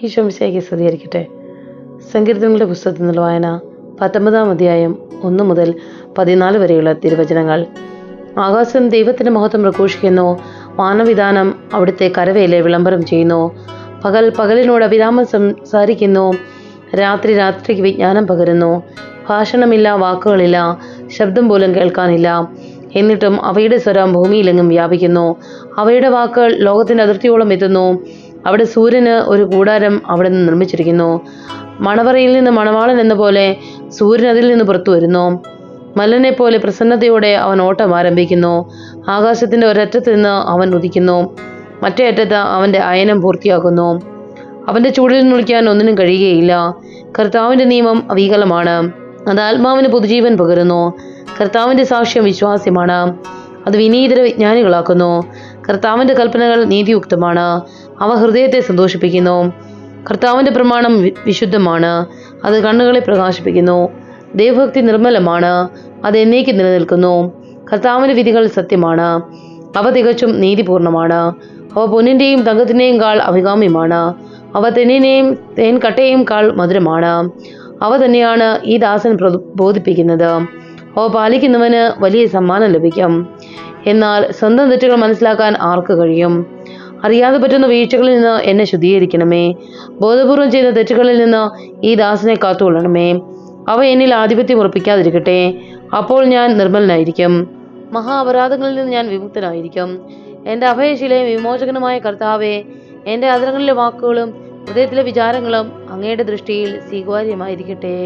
ഈശോ മിശിഹായ്ക്ക് സ്തുതിയായിരിക്കട്ടെ. സങ്കീർത്തനങ്ങളുടെ പുസ്തകത്തിൽ നിന്നുള്ള വായന 19-ാം അധ്യായം 1 മുതൽ 14 വരെയുള്ള തിരുവചനങ്ങൾ. ആകാശം ദൈവത്തിൻ്റെ മഹത്വം പ്രഘോഷിക്കുന്നു, വാനവിധാനം അവിടുത്തെ കരവേല വിളംബരം ചെയ്യുന്നു. പകൽ പകലിനോട് അവിരാമം സംസാരിക്കുന്നു, രാത്രി രാത്രിക്ക് വിജ്ഞാനം പകരുന്നു. ഭാഷണമില്ല, വാക്കുകളില്ല, ശബ്ദം പോലും കേൾക്കാനില്ല. എന്നിട്ടും അവയുടെ സ്വരം ഭൂമിയിലെങ്ങും വ്യാപിക്കുന്നു. അവയുടെ വാക്കുകൾ ലോകത്തിൻ്റെ അതിർത്തിയോളം എത്തുന്നു. അവിടെ സൂര്യന് ഒരു കൂടാരം അവിടെ നിന്ന് നിർമ്മിച്ചിരിക്കുന്നു. മണവറയിൽ നിന്ന് മണവാളൻ എന്ന പോലെ സൂര്യൻ അതിൽ നിന്ന് പുറത്തു വരുന്നു. മല്ലനെ പോലെ പ്രസന്നതയോടെ അവൻ ഓട്ടം ആരംഭിക്കുന്നു. ആകാശത്തിൻ്റെ ഒരറ്റത്ത് നിന്ന് അവൻ ഉദിക്കുന്നു, മറ്റേ അറ്റത്ത് അവൻ്റെ അയനം പൂർത്തിയാക്കുന്നു. അവൻ്റെ ചൂടിൽ നിന്നൊളിക്കാൻ ഒന്നിനും കഴിയുകയില്ല. കർത്താവിൻ്റെ നിയമം അവികലമാണ്, അത് ആത്മാവിന് പുതുജീവൻ പകരുന്നു. കർത്താവിൻ്റെ സാക്ഷ്യം വിശ്വാസ്യമാണ്, അത് വിനീതരെ വിജ്ഞാനികളാക്കുന്നു. കർത്താവിൻ്റെ കൽപ്പനകൾ നീതിയുക്തമാണ്, അവ ഹൃദയത്തെ സന്തോഷിപ്പിക്കുന്നു. കർത്താവിൻ്റെ പ്രമാണം വിശുദ്ധമാണ്, അത് കണ്ണുകളെ പ്രകാശിപ്പിക്കുന്നു. ദൈവഭക്തി നിർമ്മലമാണ്, അത് എന്നേക്കും നിലനിൽക്കുന്നു. കർത്താവിൻ്റെ വിധികൾ സത്യമാണ്, അവ തികച്ചും നീതിപൂർണമാണ്. അവ പൊന്നിൻ്റെയും തങ്കത്തിൻ്റെയും കാൾ അഭികാമ്യമാണ്, അവ തെന്നിനെയും തേൻകട്ടയും കാൾ മധുരമാണ്. അവ തന്നെയാണ് ഈ ദാസൻ ബോധിപ്പിക്കുന്നത്. അവ പാലിക്കുന്നവന് വലിയ സമ്മാനം ലഭിക്കും. എന്നാൽ സ്വന്തം തെറ്റുകൾ മനസ്സിലാക്കാൻ ആർക്ക് കഴിയും? അറിയാതെ പറ്റുന്ന വീഴ്ചകളിൽ നിന്ന് എന്നെ ശുദ്ധീകരിക്കണമേ. ബോധപൂർവം ചെയ്ത തെറ്റുകളിൽ നിന്ന് ഈ ദാസനെ കാത്തുകൊള്ളണമേ. അവ എന്നിൽ ആധിപത്യം ഉറപ്പിക്കാതിരിക്കട്ടെ, അപ്പോൾ ഞാൻ നിർമ്മലനായിരിക്കും. മഹാ അപരാധങ്ങളിൽ നിന്ന് ഞാൻ വിമുക്തനായിരിക്കും. എൻ്റെ അഭയശിലയും വിമോചകനുമായ കർത്താവേ, എൻ്റെ അധരങ്ങളിലെ വാക്കുകളും ഹൃദയത്തിലെ വിചാരങ്ങളും അങ്ങയുടെ ദൃഷ്ടിയിൽ സ്വീകാര്യമായിരിക്കട്ടെ.